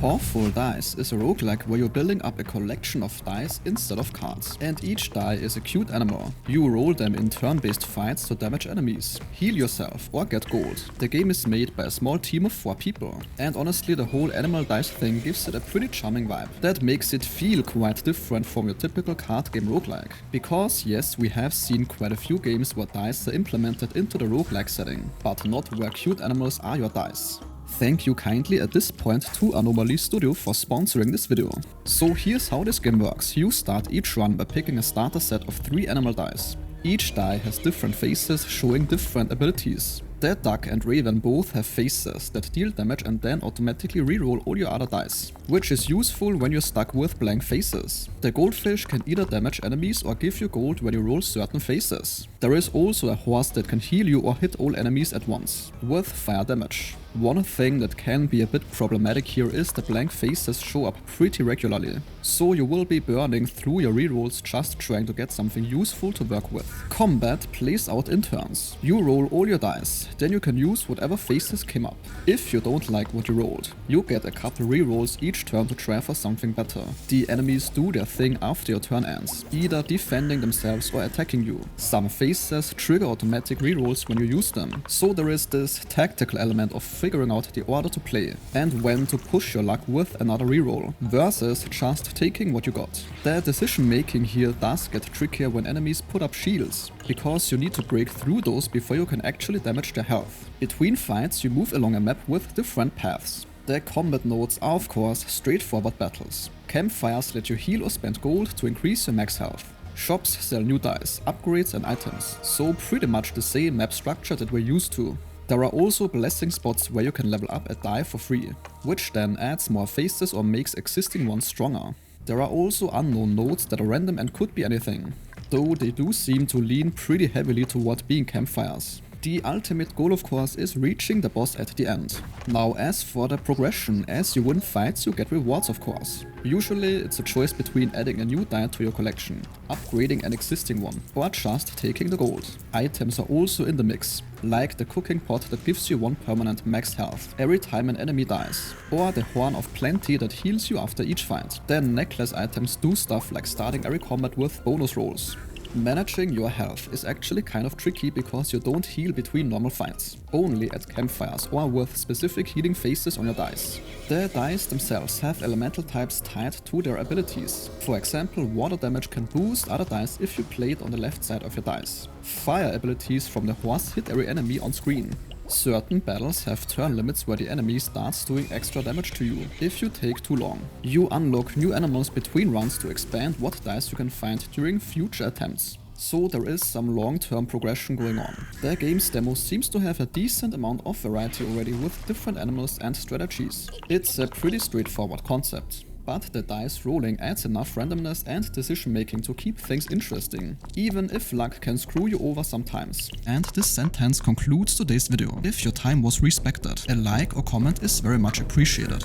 Pawful Dice is a roguelike where you're building up a collection of dice instead of cards, and each die is a cute animal. You roll them in turn-based fights to damage enemies, heal yourself or get gold. The game is made by a small team of 4 people, and honestly the whole animal dice thing gives it a pretty charming vibe. That makes it feel quite different from your typical card game roguelike. Because yes, we have seen quite a few games where dice are implemented into the roguelike setting, but not where cute animals are your dice. Thank you kindly at this point to Anomaly Studio for sponsoring this video. So here's how this game works. You start each run by picking a starter set of 3 animal dice. Each die has different faces showing different abilities. The duck and raven both have faces that deal damage and then automatically reroll all your other dice, which is useful when you're stuck with blank faces. The goldfish can either damage enemies or give you gold when you roll certain faces. There is also a horse that can heal you or hit all enemies at once, with fire damage. One thing that can be a bit problematic here is the blank faces show up pretty regularly, so you will be burning through your rerolls just trying to get something useful to work with. Combat plays out in turns. You roll all your dice, then you can use whatever faces came up. If you don't like what you rolled, you get a couple rerolls each turn to try for something better. The enemies do their thing after your turn ends, either defending themselves or attacking you. Some faces trigger automatic rerolls when you use them, so there is this tactical element of figuring out the order to play and when to push your luck with another reroll, versus just taking what you got. The decision making here does get trickier when enemies put up shields, because you need to break through those before you can actually damage their health. Between fights you move along a map with different paths. The combat nodes are of course straightforward battles. Campfires let you heal or spend gold to increase your max health. Shops sell new dice, upgrades and items, so pretty much the same map structure that we're used to. There are also blessing spots where you can level up a die for free, which then adds more faces or makes existing ones stronger. There are also unknown nodes that are random and could be anything, though they do seem to lean pretty heavily toward being campfires. The ultimate goal of course is reaching the boss at the end. Now as for the progression, as you win fights you get rewards of course. Usually it's a choice between adding a new die to your collection, upgrading an existing one, or just taking the gold. Items are also in the mix, like the cooking pot that gives you 1 permanent max health every time an enemy dies, or the horn of plenty that heals you after each fight. Then necklace items do stuff like starting every combat with bonus rolls. Managing your health is actually kind of tricky because you don't heal between normal fights, only at campfires or with specific healing phases on your dice. The dice themselves have elemental types tied to their abilities. For example, water damage can boost other dice if you play it on the left side of your dice. Fire abilities from the horse hit every enemy on screen. Certain battles have turn limits where the enemy starts doing extra damage to you if you take too long. You unlock new animals between runs to expand what dice you can find during future attempts. So there is some long-term progression going on. The game's demo seems to have a decent amount of variety already with different animals and strategies. It's a pretty straightforward concept, but the dice rolling adds enough randomness and decision making to keep things interesting, even if luck can screw you over sometimes. And this sentence concludes today's video. If your time was respected, a like or comment is very much appreciated.